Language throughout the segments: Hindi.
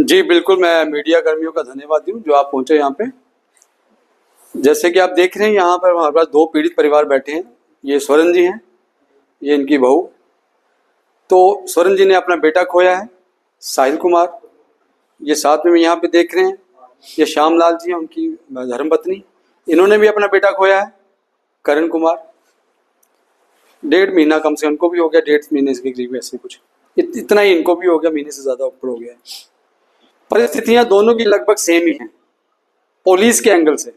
जी बिल्कुल, मैं मीडिया कर्मियों का धन्यवाद दूं जो आप पहुंचे यहाँ पे। जैसे कि आप देख रहे हैं यहाँ पर हमारे पास दो पीड़ित परिवार बैठे हैं। ये स्वर्ण जी हैं, ये इनकी बहू। तो स्वर्ण जी ने अपना बेटा खोया है साहिल कुमार, ये साथ में यहाँ पे देख रहे हैं। ये श्यामलाल जी हैं, उनकी धर्मपत्नी, इन्होंने भी अपना बेटा खोया है करण कुमार। 1.5 महीना कम से उनको भी हो गया, 1.5 महीने के करीब ऐसे कुछ, इतना ही इनको भी हो गया, महीने से ज़्यादा ऊपर हो गया है। परिस्थितियां दोनों की लगभग सेम ही हैं पुलिस के एंगल से।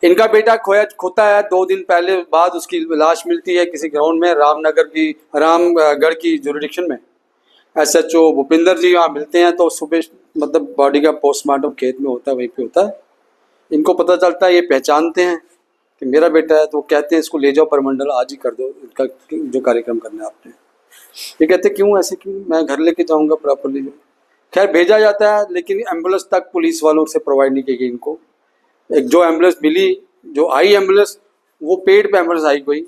इनका बेटा खोता है 2 दिन पहले, बाद उसकी लाश मिलती है किसी ग्राउंड में रामगढ़ की जुरिडिक्शन में। SHO भूपिंदर जी वहाँ मिलते हैं तो सुबह मतलब बॉडी का पोस्टमार्टम खेत में होता है, वहीं पे होता है। इनको पता चलता है, ये पहचानते हैं कि मेरा बेटा है, तो कहते हैं इसको ले जाओ परमंडल, आज ही कर दो इनका जो कार्यक्रम करना है आपने। ये कहते क्यों, ऐसे क्यों, मैं घर लेके जाऊँगा प्रॉपरली। खैर भेजा जाता है, लेकिन एम्बुलेंस तक पुलिस वालों से प्रोवाइड नहीं की गई इनको। एक जो एम्बुलेंस मिली, जो आई एम्बुलेंस, वो पेड पे एम्बुलेंस आई कोई।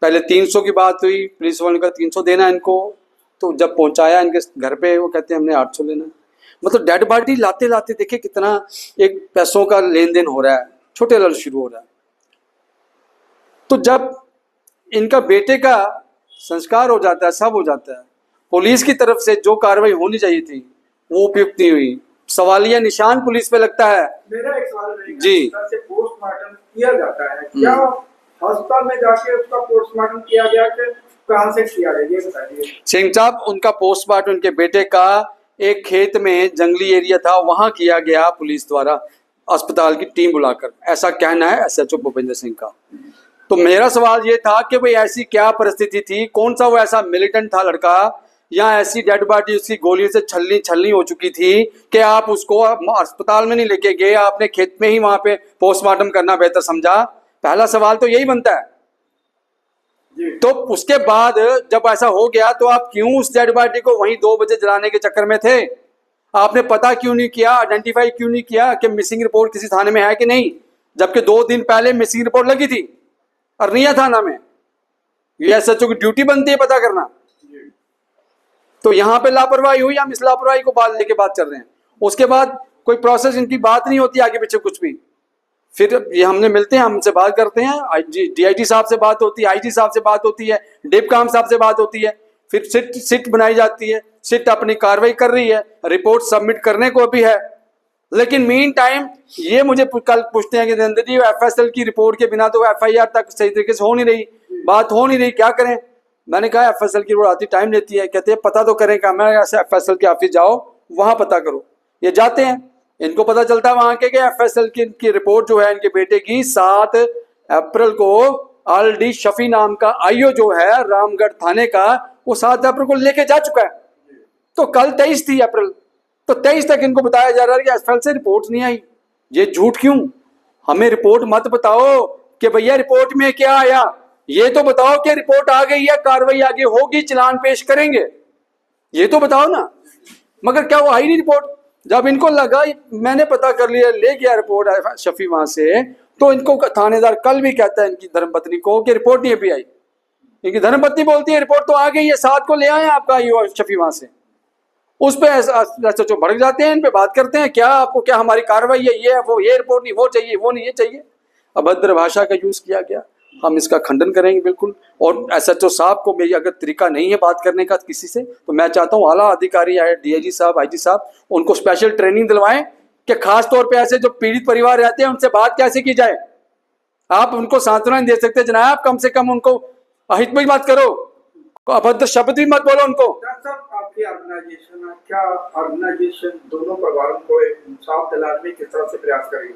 पहले 300 की बात हुई, पुलिस वालों का 300 देना है इनको, तो जब पहुंचाया इनके घर पे वो कहते हैं हमने 800 लेना। मतलब डेड बॉडी लाते लाते देखिए कितना एक पैसों का लेन देन हो रहा है, छोटे लल शुरू हो रहा है। तो जब इनका बेटे का संस्कार हो जाता है, सब हो जाता है, पुलिस की तरफ से जो कार्रवाई होनी चाहिए थी वो उपयुक्त नहीं हुई। सवालिया निशान पुलिस पे लगता है। मेरा एक सवाल रहेगा, जी, पोस्टमार्टम किया जाता है, क्या अस्पताल में जाके उसका पोस्टमार्टम किया गया कि कहां से किया गया, ये बताइए। सिंह साहब, उनका पोस्टमार्टम उनके बेटे का एक खेत में जंगली एरिया था, वहां किया गया पुलिस द्वारा अस्पताल की टीम बुलाकर, ऐसा कहना है SHO भूपेंद्र सिंह का। तो मेरा सवाल ये था कि भाई ऐसी क्या परिस्थिति थी, कौन सा वो ऐसा मिलिटेंट था लड़का, या ऐसी डेड बॉडी उसकी गोलियों से छलनी हो चुकी थी कि आप उसको अस्पताल में नहीं लेके गए, आपने खेत में ही वहां पे पोस्टमार्टम करना बेहतर समझा। पहला सवाल तो यही बनता है। तो उसके बाद जब ऐसा हो गया तो आप क्यों उस डेड बॉडी को वहीं 2 बजे जलाने के चक्कर में थे? आपने पता क्यों नहीं किया, आइडेंटिफाई क्यों नहीं किया कि मिसिंग रिपोर्ट किसी थाने में है कि नहीं, जबकि 2 दिन पहले मिसिंग रिपोर्ट लगी थी अरनिया थाना में। ये SHO की ड्यूटी बनती है पता करना। तो यहाँ पे लापरवाही हुई, हम इस लापरवाही को बात लेके बात कर रहे हैं। उसके बाद कोई प्रोसेस इनकी बात नहीं होती आगे पीछे कुछ भी। फिर ये हमने मिलते हैं, हमसे बात करते हैं, DIG साहब से बात होती है, IG साहब से बात होती है, डिपकाम साहब से बात होती है, फिर सिट बनाई जाती है, सिट अपनी कार्रवाई कर रही है, रिपोर्ट सबमिट करने को भी है। लेकिन मीन टाइम ये मुझे कल पूछते हैं कि नरेंद्र जी FSL की रिपोर्ट के बिना तो FIR तक सही तरीके से हो नहीं रही, बात हो नहीं रही, क्या करें? मैंने कहा FSL की रिपोर्ट आती टाइम लेती है। कहते हैं पता तो करें, क्या मैं ऐसे FSL के ऑफिस जाओ, वहां पता करो। ये जाते हैं, इनको पता चलता है वहां के FSL की रिपोर्ट जो है इनके बेटे की 7 अप्रैल को ऑलरेडी शफी नाम का IO जो है रामगढ़ थाने का, वो 7 अप्रैल को लेके जा चुका है। तो कल 23 थी अप्रैल, तो 23 तक इनको बताया जा रहा है कि FSL से रिपोर्ट नहीं आई। ये झूठ क्यों? हमें रिपोर्ट मत बताओ कि भैया रिपोर्ट में क्या आया, ये तो बताओ कि रिपोर्ट आ गई है, कार्रवाई आगे होगी, चालान पेश करेंगे, ये तो बताओ ना। मगर क्या वो आई नहीं रिपोर्ट? जब इनको लगा मैंने पता कर लिया, ले गया रिपोर्ट शफी वहां से, तो इनको थानेदार कल भी कहता है इनकी धर्मपत्नी को कि रिपोर्ट नहीं अभी आई। इनकी धर्मपत्नी बोलती है रिपोर्ट तो आ गई है, 7 को ले आए आपका शफी वहां से। उस पर SHO भड़क जाते हैं, इन पे बात करते हैं, क्या आपको क्या हमारी कार्रवाई है, ये है वो, ये रिपोर्ट नहीं, वो चाहिए, वो नहीं, ये चाहिए। अभद्र भाषा का यूज किया गया, हम इसका खंडन करेंगे बिल्कुल। और SHO साहब को भी अगर तरीका नहीं है बात करने का किसी से, तो मैं चाहता हूँ आला अधिकारी आए, DIG साहब, IG साहब, उनको स्पेशल ट्रेनिंग दिलवाएं कि खास तौर पे ऐसे जो पीड़ित परिवार रहते हैं उनसे बात कैसे की जाए। आप उनको सांत्वना दे सकते जनाब, कम से कम उनको अहित में मत करो, अभद्र शब्द भी मत बोलो उनको। आपकी ऑर्गेनाइजेशन, क्या ऑर्गेनाइजेशन दोनों परिवारों को इंसाफ दिलाने में किस तरह से प्रयास करेगी?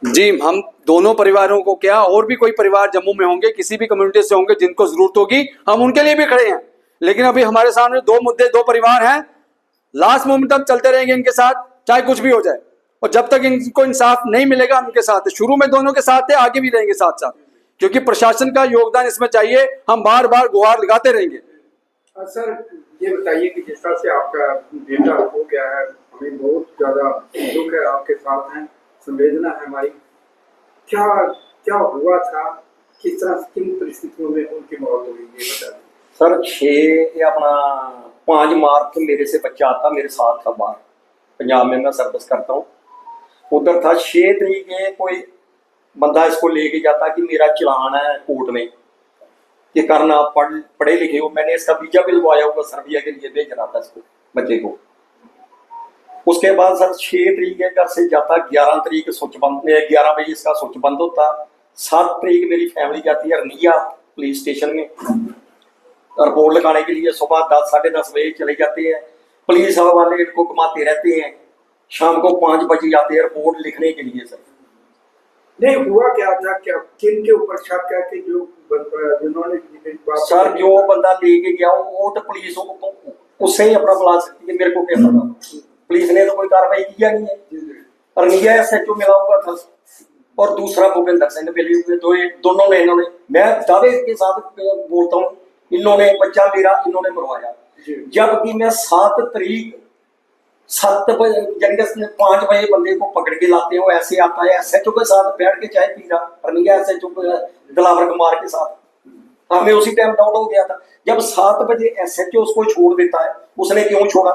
जी, हम दोनों परिवारों को क्या, और भी कोई परिवार जम्मू में होंगे, किसी भी कम्युनिटी से होंगे जिनको जरूरत होगी, हम उनके लिए भी खड़े हैं। लेकिन अभी हमारे सामने 2 मुद्दे, 2 परिवार हैं, लास्ट मोमेंट तक चलते रहेंगे इनके साथ, चाहे कुछ भी हो जाए। और जब तक इनको इंसाफ नहीं मिलेगा हम उनके साथ, शुरू में दोनों के साथ थे, आगे भी रहेंगे साथ साथ, क्योंकि प्रशासन का योगदान इसमें चाहिए। हम बार बार गुहार लगाते रहेंगे। सर ये बताइए कि जिस तरह से आपका बेटा हो गया है, हमें बहुत ज्यादा दुख है, आपके साथ हैं, संवेदना है हमारी। क्या क्या हुआ था, किस तरह किन परिस्थितियों में उनकी मौत हुई, ये बता दें। सर ये अपना 5 मार्च मेरे से बच्चा आता, मेरे साथ था बाहर, पंजाब में मैं सर्विस करता हूँ, उधर था। 6 तरीक है कोई बंदा इसको लेके जाता कि मेरा चलान है कोर्ट में, कि करना पढ़े लिखे हो। मैंने इसका वीजा भी लगवाया होगा, सर्बिया के लिए भेज रहा था इसको, बच्चे को। उसके बाद सर 6 तरीक है घर से जाता, 11 तरीक स्विच बंद, 11 बजे इसका स्विच बंद होता। 7 तरीक मेरी फैमिली जाती है रनिया पुलिस स्टेशन में रिपोर्ट लगाने के लिए। सुबह 10 साढ़े 10 बजे चले जाते हैं, पुलिस वाले इनको घुमाते रहते हैं, शाम को 5 बजे आते हैं रिपोर्ट लिखने के लिए। सर नहीं हुआ क्या था, क्या किन के ऊपर शक है कि जिन्होंने सर जो बंदा लेके गया वो तो पुलिस उससे ही अपना बुला सकती है, मेरे को क्या पता। पुलिस ने तो कोई कार्रवाई किया नहीं है। रनिया SHO मिला हुआ था और दूसरा भूपेंद्र सिंह मिले हुए, दोनों ने, इन्होंने, मैं दावे के साथ बोलता हूँ, इन्होंने बच्चा मेरा इन्होंने मरवाया। जबकि मैं 7 तरीक 7 बजे यानी 5 बजे बंदे को पकड़ के लाते हो, ऐसे आता है SHO के साथ बैठ के चाय पी रहा, रनिया SHO दिलावर कुमार के साथ। हमें उसी टाइम डाउट हो गया था, जब 7 बजे SHO उसको छोड़ देता है, उसने क्यों छोड़ा?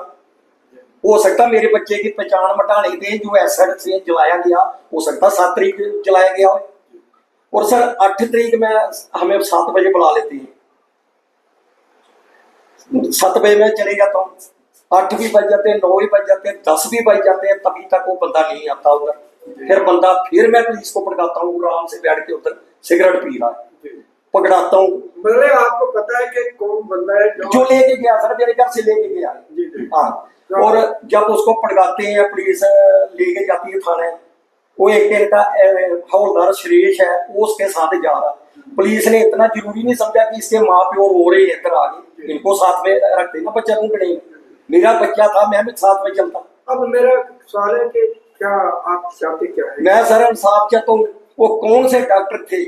हो सकता मेरे बच्चे की पहचान मिटाने के लिए जो एसिड से जलाया गया, हो सकता 7 तरीक जलाया गया हो। और सर 8 तरीक में हमें 7 बजे बुला लेते हैं, 7 बजे में चले जाता हूँ, 8 भी बज जाते हैं, 9 भी बज जाते हैं, 10 भी बज जाते हैं, तभी तक वो बंदा नहीं आता उधर। फिर मैं पुलिस को पकड़ाता हूँ, आराम से बैठ के उधर सिगरेट पी रहा है, पकड़ाता हूँ। मतलब आपको पता है कि कौन बंदा है जो लेके गया सर, मेरे घर से लेके गया। हाँ, और जब उसको पकड़ाते हैं, पुलिस लेके जाती है थाने, वो एक दिन का हवलदार सुरेश है, वो उसके साथ जा रहा। पुलिस ने इतना जरूरी नहीं समझा कि इसके माँ प्यो रो रहे हैं इधर आगे, इनको साथ में रखते ना, बच्चा को नहीं। मेरा बच्चा था, मैं भी साथ में चलता। अब मेरा सवाल है कि क्या आप चाहते क्या है? मैं सर इंसाफ चाहता हूँ। वो कौन से डॉक्टर थे,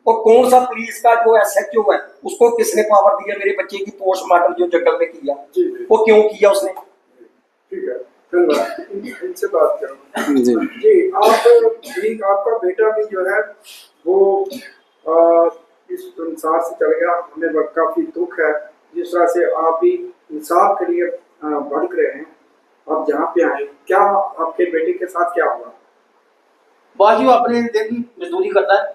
वो कौन सा पुलिस का जो SHO है, उसको किसने पावर दिया मेरे बच्चे की पोस्टमार्टम जो जंगल में किया, वो क्यों किया उसने? ठीक है, धन्यवाद। इनसे बात करूँ जी। आपका बेटा भी जो है वो इस संसार से चल गया, हमें काफी दुख है। जिस तरह से आप भी इंसाफ के लिए भड़क रहे हैं, आप जहाँ पे आए, क्या आपके बेटे के साथ क्या हुआ? बाजी अपने दिन मजदूरी करता है,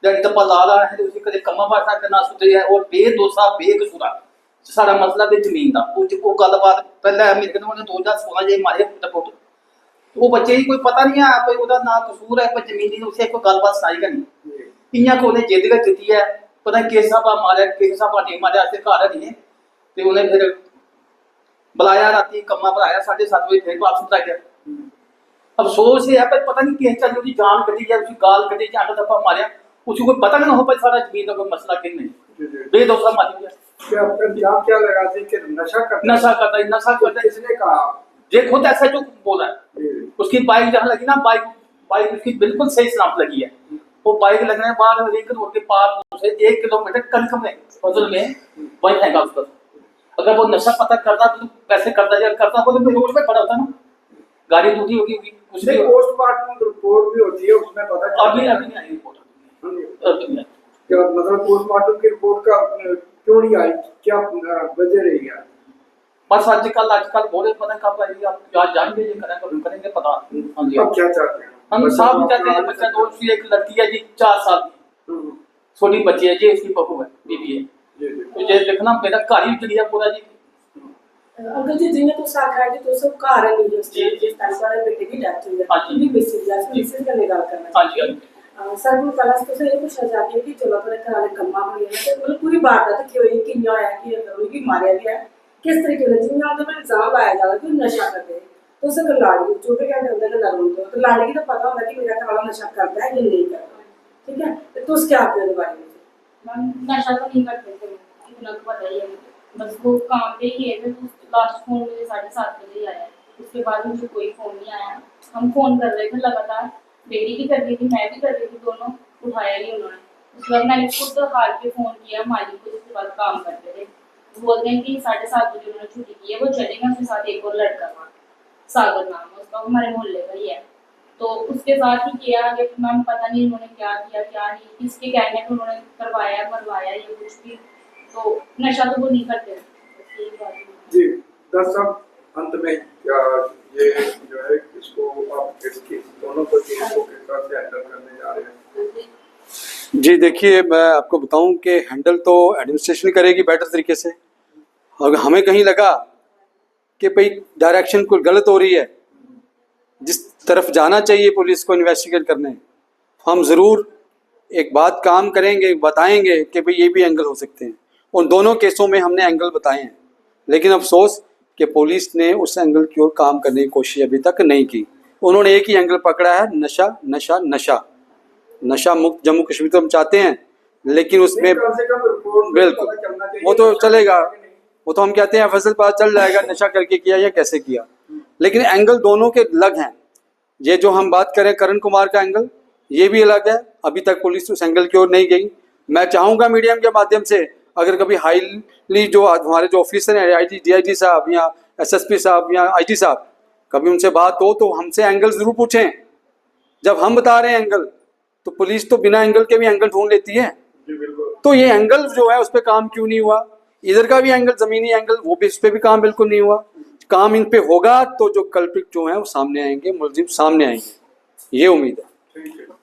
जब टप्पा ला रहा है तो उसे कदे कमा पासा करना सुते है, और बेदोसा बेकसूरा सारा मसला भी जमीन का वो गलबात पहले मेरे को 2016 जे मारे टप्पो तो वो बच्चे ही कोई पता नहीं है, कोई ਉਹਦਾ ना कसूर है, पर जमीन की उसे कोई गलबात सुनाई नहीं। इयां को ने जिद का जीती है, पता किस हिसाब मारे, किस हिसाब नहीं मारे, ऐसे घर नहीं ते उन्हें फिर बुलाया, राती कम्मा बुलाया, 7:30 बजे फिर वापस उतर गया। अफसोस है पर पता नहीं किस तरह की जान कटी जाए, उसकी गाल कटी जाए, आटा दफा मारिया, उसको कोई पता नहीं हो पाया सारा जमीन का कोई मसला कि नहीं, बेदोसा मार दिया। क्या लगा थी कि नशा करता है? किसने कहा? ये खुद SHO बोला है। उसकी बाइक जहाँ लगी ना, बाइक उसकी बिल्कुल सही सलामत लगी है। वो बाइक लगने के बाद रिंग रोड के पार से 1 किलोमीटर कनक में फजल में वही फेंका उसको। अगर वो नशा पता करता तो कैसे करता वो तो रोड पे पड़ा होता ना, गाड़ी टूटी होगी उसकी। पोस्टमार्टम रिपोर्ट भी होती है, उसमें पता अभी नहीं आई रिपोर्ट। क्या मतलब पोस्टमार्टम की रिपोर्ट का क्यों नहीं आई, क्या वजह रही है? बस आजकल बोले पता कब आएगी, आप आज जाएंगे ये करेंगे पता। हाँ जी, अब क्या चाहते हैं? हम साहब चाहते हैं बच्चा दोस्त एक लड़की है जी 4 साल की, छोटी बच्ची है जी, उसकी बहू है, बीबी है, तो ये देखना मेरा घर ही उजड़ गया पूरा जी। अंकल जी जिन्हें तो साखा है तो सब कार है नहीं जिस तरह से बेटे की डेथ हुई है। हाँ जी। मैसेज करने का करना है। हाँ जी सर को कलास तो ये पूछा जाती है कि चलो अपने घर वाले कम्मा बनी है, तो मतलब पूरी बात है कि होई कि न्याय है कि अंदर की मारिया गया है, किस तरीके से जिन्हें आप तो इल्जाम लाया जा रहा है कि नशा करते हैं, तो उसे कर लाड़ी 24 घंटे अंदर ना लगो, तो लाड़ी की तो पता होता है कि मेरा घर वाला नशा करता है या नहीं करता, ठीक है? तो उसके आप के बारे में नशा तो नहीं करते थे, इतना तो पता ही है, बस वो काम पे ही है। तो लास्ट फोन मुझे 7:30 बजे आया, उसके बाद मुझे कोई फोन नहीं आया। हम फोन कर रहे थे लगातार, बेटी भी कर रही थी, मैं भी कर रही थी, दोनों उठाया नहीं उन्होंने। उसके बाद मैंने खुद तो हार के फोन किया मालिक को, जिसके बाद काम करते थे, बोलते हैं कि 7:30 बजे उन्होंने छुट्टी की है, वो चलेगा, उसके साथ एक और लड़का था, सागर नाम है उसका, हमारे मोहल्ले का ही है, तो उसके साथ ही किया। लेकिन मैम पता नहीं उन्होंने क्या किया क्या नहीं, किसके कहने पर उन्होंने करवाया मरवाया ये कुछ भी, तो नशा तो वो नहीं करते। जी दस साहब, अंत में क्या ये जो है इसको आप इसकी दोनों को केस को किस तरह से हैंडल करने जा रहे हैं? जी देखिए, मैं आपको बताऊं कि हैंडल तो एडमिनिस्ट्रेशन करेगी बेटर तरीके से। अगर हमें कहीं लगा कि भाई डायरेक्शन कोई गलत हो रही है, जिस तरफ जाना चाहिए पुलिस को इन्वेस्टिगेट करने, हम ज़रूर एक बात काम करेंगे, बताएंगे कि भाई ये भी एंगल हो सकते हैं। उन दोनों केसों में हमने एंगल बताए हैं, लेकिन अफसोस कि पुलिस ने उस एंगल की ओर काम करने की कोशिश अभी तक नहीं की। उन्होंने एक ही एंगल पकड़ा है, नशा नशा नशा। नशा मुक्त जम्मू कश्मीर तो हम चाहते हैं, लेकिन उसमें कम से कम रिपोर्ट बिल्कुल पता चलना चाहिए वो तो नशा चलेगा, है कि नहीं। वो तो हम कहते हैं फसल पता चल जाएगा नशा करके किया या कैसे किया, लेकिन एंगल दोनों के अलग हैं। ये जो हम बात करें करण कुमार का एंगल, ये भी अलग है। अभी तक पुलिस उस एंगल की ओर नहीं गई। मैं चाहूँगा मीडियम के माध्यम से, अगर कभी हाईली जो हमारे जो ऑफिसर हैं, आईजी डीआईजी साहब या एसएसपी साहब या आईजी साहब, कभी उनसे बात हो तो हमसे एंगल ज़रूर पूछें। जब हम बता रहे हैं एंगल, तो पुलिस तो बिना एंगल के भी एंगल ढूंढ लेती है। जी बिल्कुल। तो ये एंगल जो है उस पर काम क्यों नहीं हुआ? इधर का भी एंगल, जमीनी एंगल, वो भी, इस पे भी काम बिल्कुल नहीं हुआ। काम इन पे होगा तो जो कल्प्रिट जो है वो सामने आएंगे, मुलजिम सामने आएंगे, ये उम्मीद है। Thank you.